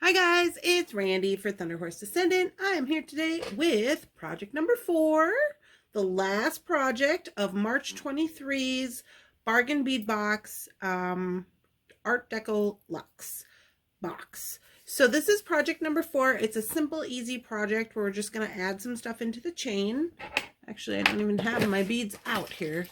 Hi guys, it's Randy for Thunderhorse Descendant. I am here today with project number 4, the last project of March 23's Bargain Bead Box Art Deco Luxe box. So this is project number 4. It's a simple, easy project where we're just going to add some stuff into the chain. Actually, I don't even have my beads out here.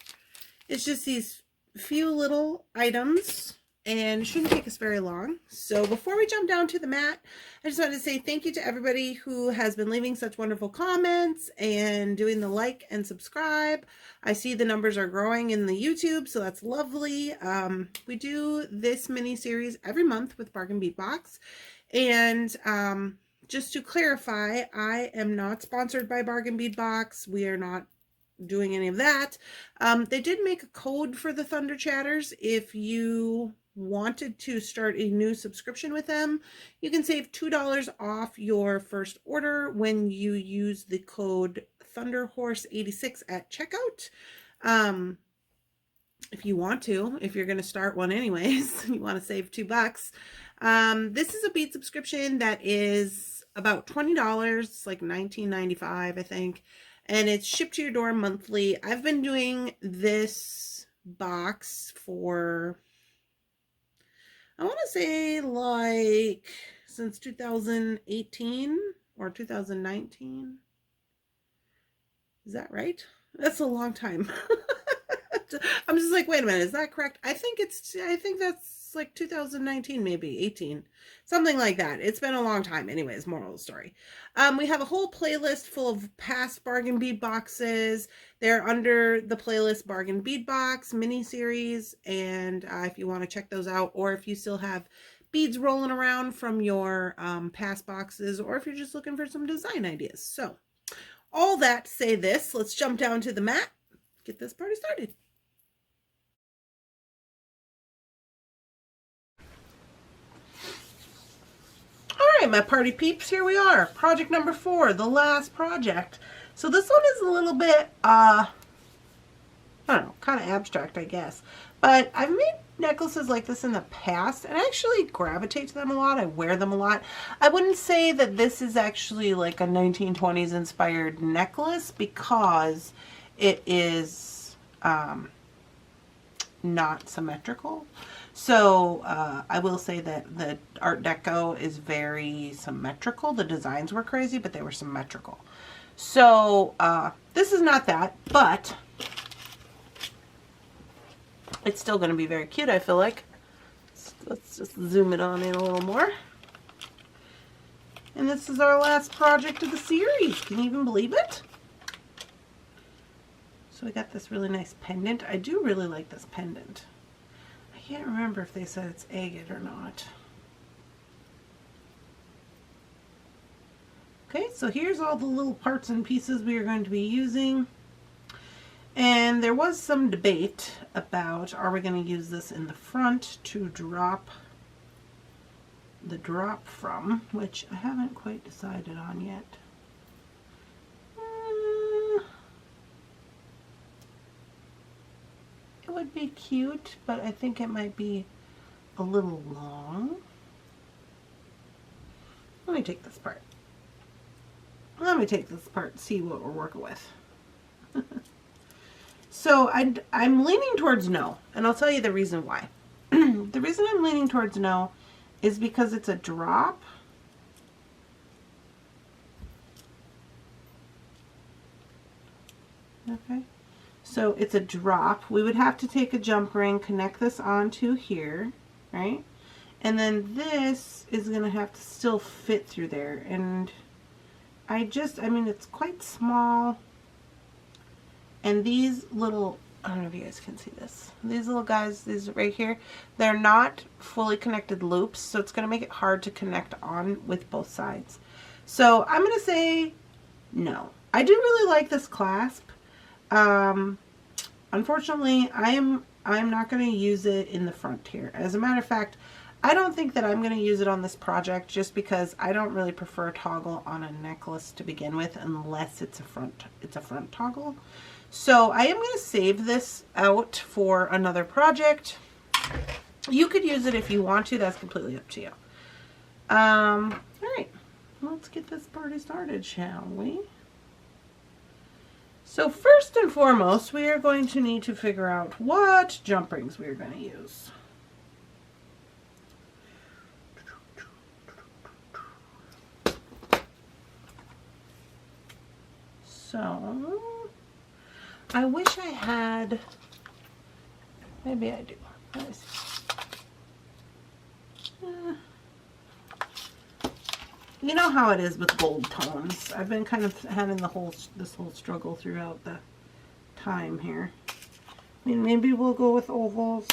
It's just these few little items, and it shouldn't take us very long. So before we jump down to the mat, I just wanted to say thank you to everybody who has been leaving such wonderful comments and doing the like and subscribe. I see the numbers are growing in the YouTube, so that's lovely. We do this mini series every month with Bargain Bead Box, and just to clarify, I am not sponsored by Bargain Bead Box. We are not doing any of that. They did make a code for the Thunder Chatters. If you wanted to start a new subscription with them, you can save $2 off your first order when you use the code Thunderhorse86 at checkout. If you want to, if you're going to start one anyways, you want to save $2. This is a bead subscription that is about $20, it's like $19.95, I think, and it's shipped to your door monthly. I've been doing this box for, I want to say, like since 2018 or 2019. Is that right? That's a long time. I'm just like, wait a minute, is that correct? I think that's like 2019, maybe 18, something like that. It's been a long time. Anyways, moral of the story. We have a whole playlist full of past Bargain Bead Boxes. They're under the playlist Bargain Bead Box mini series, and if you want to check those out, or if you still have beads rolling around from your past boxes, or if you're just looking for some design ideas. So all that to say this, let's jump down to the mat, get this party started. Alright, my party peeps, here we are. Project number 4, the last project. So this one is a little bit, I don't know, kind of abstract, I guess. But I've made necklaces like this in the past, and I actually gravitate to them a lot. I wear them a lot. I wouldn't say that this is actually like a 1920s inspired necklace, because it is not symmetrical. So I will say that the Art Deco is very symmetrical. The designs were crazy, but they were symmetrical. So this is not that, but it's still going to be very cute, I feel like. Let's just zoom it on in a little more. And this is our last project of the series. Can you even believe it? So we got this really nice pendant. I do really like this pendant. I can't remember if they said it's agate or not. Okay, so here's all the little parts and pieces we are going to be using. And there was some debate about, are we going to use this in the front to drop the drop from, which I haven't quite decided on yet. It would be cute, but I think it might be a little long. Let me take this part. Let me take this part and see what we're working with. So I'm leaning towards no, and I'll tell you the reason why. The reason I'm leaning towards no is because it's a drop. Okay. So it's a drop. We would have to take a jump ring, connect this onto here, right? And then this is going to have to still fit through there. And I mean, it's quite small. And these little, I don't know if you guys can see this. These little guys, these right here, they're not fully connected loops, so it's going to make it hard to connect on with both sides. So I'm going to say no. I do really like this clasp. Unfortunately, I'm not going to use it in the front here. As a matter of fact, I don't think that I'm going to use it on this project, just because I don't really prefer toggle on a necklace to begin with, unless it's a front toggle. So I am going to save this out for another project. You could use it if you want to. That's completely up to you. All right, let's get this party started, shall we? So first and foremost, we are going to need to figure out what jump rings we are going to use. So, I wish I had, maybe I do. Let me see. You know how it is with gold tones. I've been kind of having this whole struggle throughout the time here. I mean, maybe we'll go with ovals.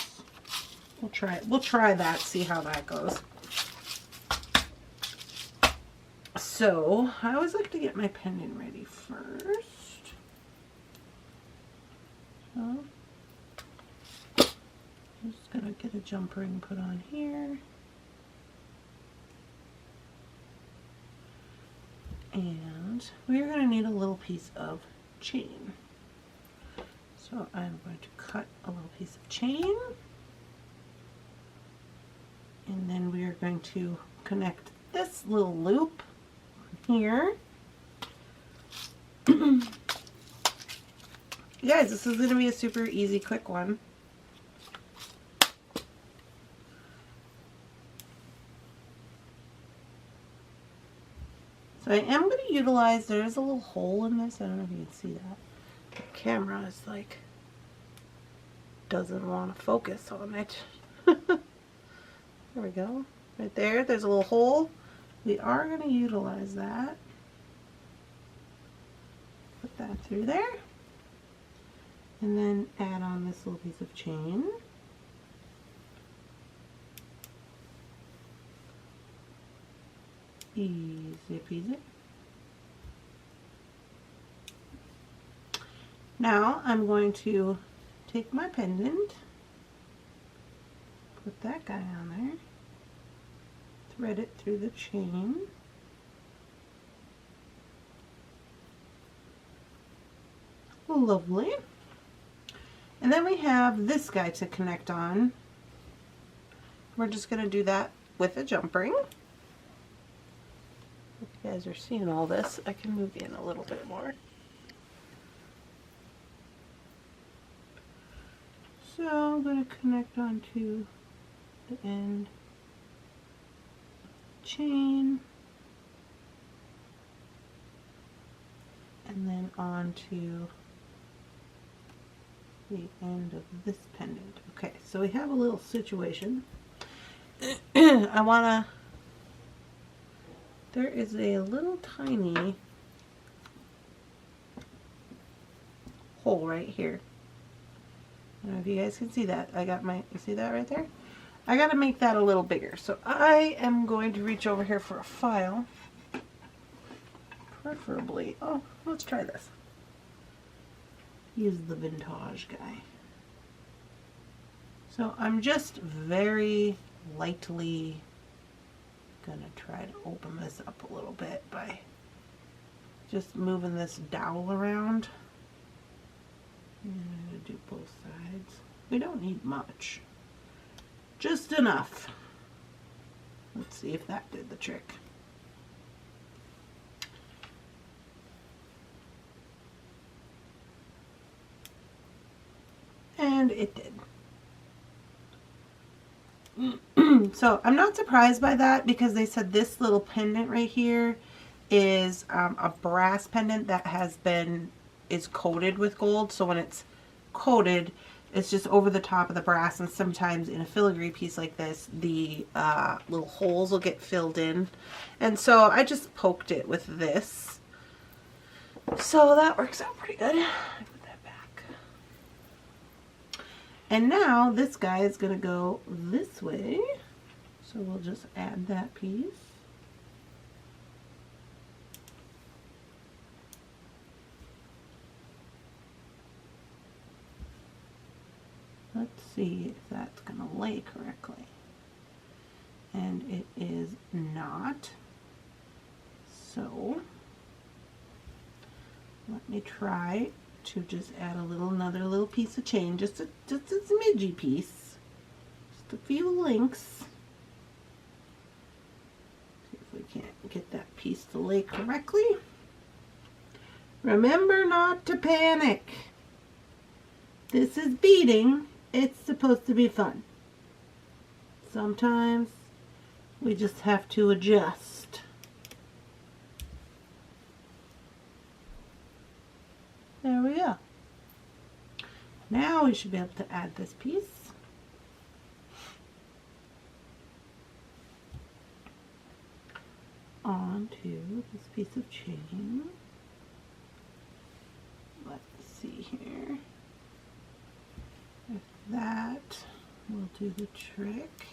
We'll try it. We'll try that, see how that goes. So, I always like to get my pendant ready first. So, I'm just going to get a jump ring put on here. And we're going to need a little piece of chain. So I'm going to cut a little piece of chain. And then we are going to connect this little loop here. You guys, this is going to be a super easy, quick one. So I am going to utilize, there is a little hole in this. I don't know if you can see that. The camera is like, doesn't want to focus on it. There we go. Right there, there's a little hole. We are going to utilize that. Put that through there. And then add on this little piece of chain. Easy peasy. Now I'm going to take my pendant, put that guy on there, thread it through the chain, lovely, and then we have this guy to connect on. We're just going to do that with a jump ring. If you guys are seeing all this, I can move in a little bit more. So I'm going to connect onto the end chain and then onto the end of this pendant. Okay, so we have a little situation. I want to, there is a little tiny hole right here. I don't know if you guys can see that. I got my, you see that right there? I got to make that a little bigger. So I am going to reach over here for a file. Preferably, oh, let's try this. Use the vintage guy. So I'm just very lightly gonna try to open this up a little bit by just moving this dowel around. And I'm gonna do both sides. We don't need much, just enough. Let's see if that did the trick. And it did. So I'm not surprised by that because they said this little pendant right here is a brass pendant that is coated with gold. So when it's coated, it's just over the top of the brass, and sometimes in a filigree piece like this, the little holes will get filled in. And so I just poked it with this. So that works out pretty good. Put that back. And now this guy is going to go this way. So we'll just add that piece. Let's see if that's going to lay correctly. And it is not. So let me try to just add another little piece of chain, just a smidgy piece, just a few links. piece to lay correctly. Remember not to panic. This is beading. It's supposed to be fun. Sometimes we just have to adjust. There we go. Now we should be able to add this piece. Onto this piece of chain. Let's see here. If that will do the trick.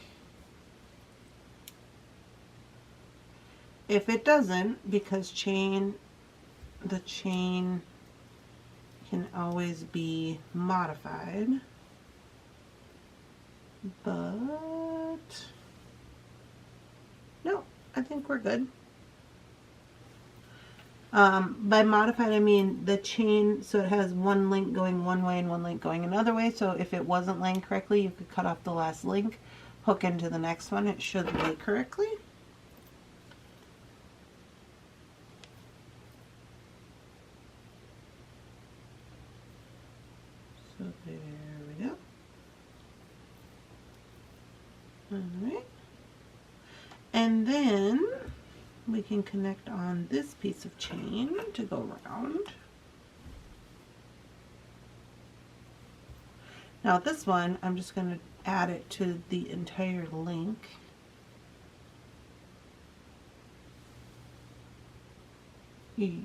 If it doesn't, because the chain can always be modified, but no, I think we're good. By modified, I mean the chain, so it has one link going one way and one link going another way. So if it wasn't laying correctly, you could cut off the last link, hook into the next one. It should lay correctly. So there we go. Alright. And then we can connect on this piece of chain to go around. Now this one, I'm just going to add it to the entire link. Easy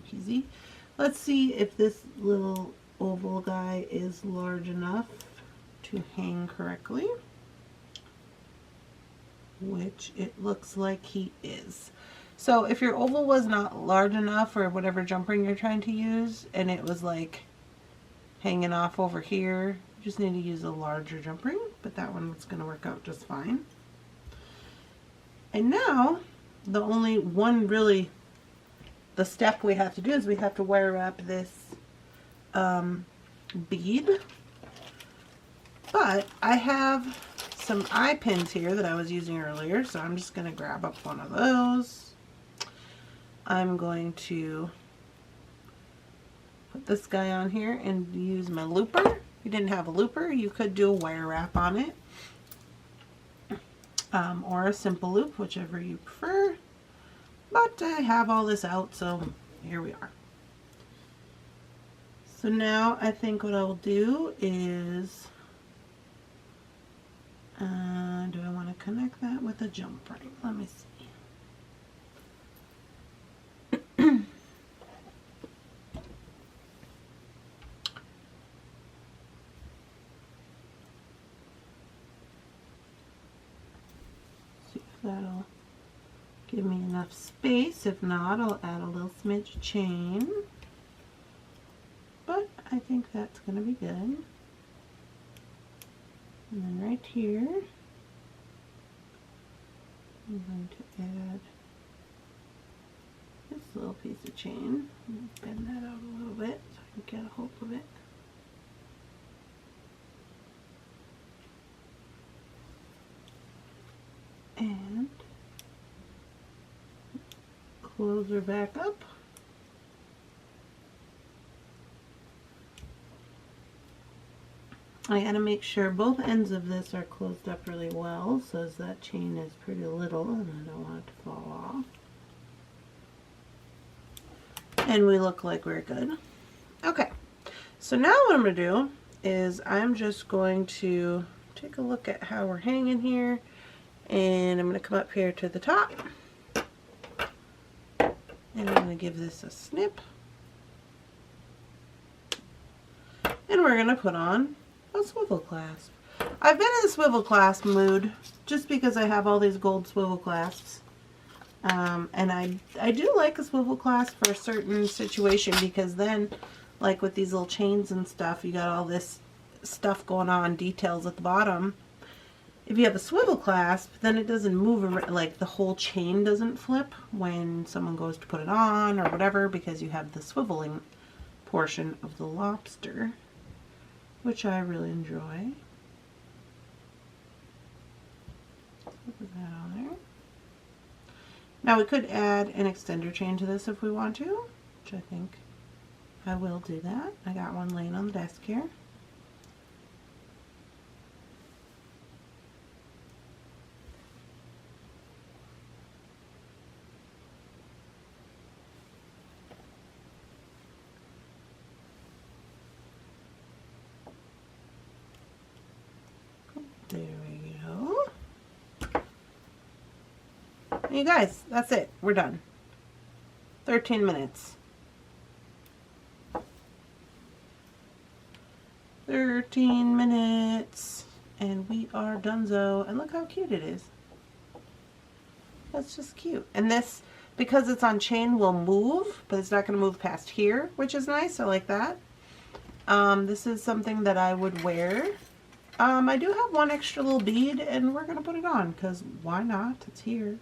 peasy. Let's see if this little oval guy is large enough to hang correctly, which it looks like he is. So if your oval was not large enough, or whatever jump ring you're trying to use, and it was like hanging off over here, you just need to use a larger jump ring, but that one's going to work out just fine. And now the only one really, the step we have to do is we have to wire wrap this bead. But I have some eye pins here that I was using earlier, so I'm just going to grab up one of those. I'm going to put this guy on here and use my looper. If you didn't have a looper, you could do a wire wrap on it, or a simple loop, whichever you prefer. But I have all this out, so here we are. So now I think what I'll do is, do I want to connect that with a jump ring? Let me see. See if that'll give me enough space. If not, I'll add a little smidge of chain. But I think that's going to be good. And then right here, I'm going to add this little piece of chain. Bend that out a little bit so I can get a hold of it. And close her back up. I gotta make sure both ends of this are closed up really well, so as that chain is pretty little and I don't want it to fall off. And we look like we're good. Okay, so now what I'm gonna do is I'm just going to take a look at how we're hanging here, and I'm gonna come up here to the top, and I'm gonna give this a snip, and we're gonna put on a swivel clasp. I've been in the swivel clasp mood just because I have all these gold swivel clasps. And I do like a swivel clasp for a certain situation, because then, like with these little chains and stuff, you got all this stuff going on, details at the bottom. If you have a swivel clasp, then it doesn't move around, like the whole chain doesn't flip when someone goes to put it on or whatever, because you have the swiveling portion of the lobster, which I really enjoy. Put that on there. Now we could add an extender chain to this if we want to, which I think I will do that. I got one laying on the desk here. There we go. You guys, that's it. We're done. 13 minutes. 13 minutes. And we are donezo. And look how cute it is. That's just cute. And this, because it's on chain, will move, but it's not going to move past here, which is nice. I like that. This is something that I would wear. I do have one extra little bead, and we're going to put it on, because why not? It's here.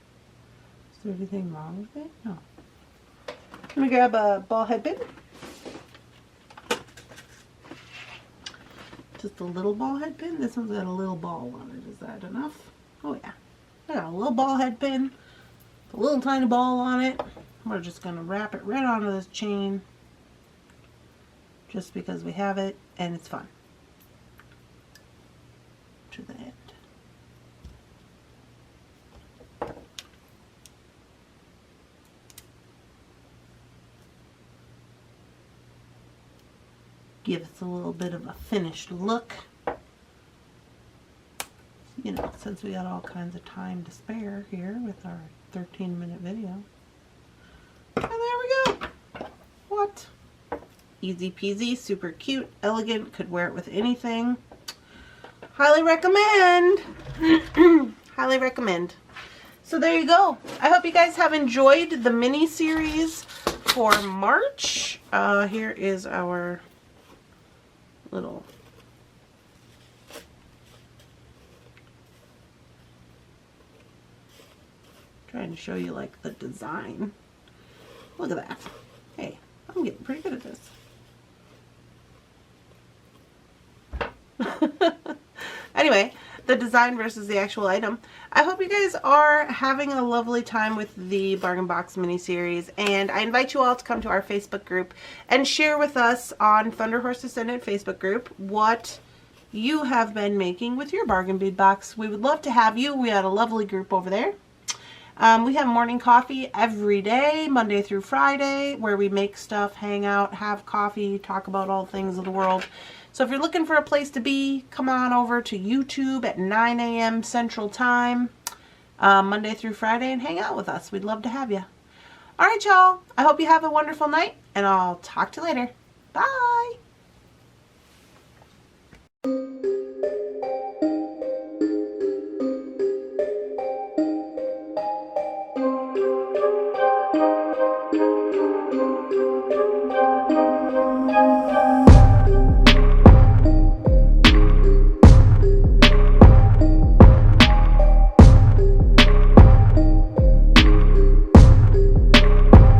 Is there anything wrong with it? No. Let me grab a ball head pin. Just a little ball head pin. This one's got a little ball on it. Is that enough? Oh, yeah. I got a little ball head pin, a little tiny ball on it. We're just going to wrap it right onto this chain, just because we have it, and it's fun. To the end. Give us a little bit of a finished look. You know, since we got all kinds of time to spare here with our 13-minute video. And there we go. What? Easy peasy, super cute, elegant, could wear it with anything. Highly recommend. Highly recommend. So there you go. I hope you guys have enjoyed the mini series for March. Here is our little trying to show you like the design. Look at that. Hey, I'm getting pretty good at this. Anyway, the design versus the actual item. I hope you guys are having a lovely time with the Bargain Box mini-series, and I invite you all to come to our Facebook group and share with us on Thunderhorse Descendant Facebook group what you have been making with your Bargain Bead Box. We would love to have you. We had a lovely group over there. We have morning coffee every day, Monday through Friday, where we make stuff, hang out, have coffee, talk about all things of the world. So if you're looking for a place to be, come on over to YouTube at 9 a.m. Central Time, Monday through Friday, and hang out with us. We'd love to have you. All right, y'all. I hope you have a wonderful night, and I'll talk to you later. Bye.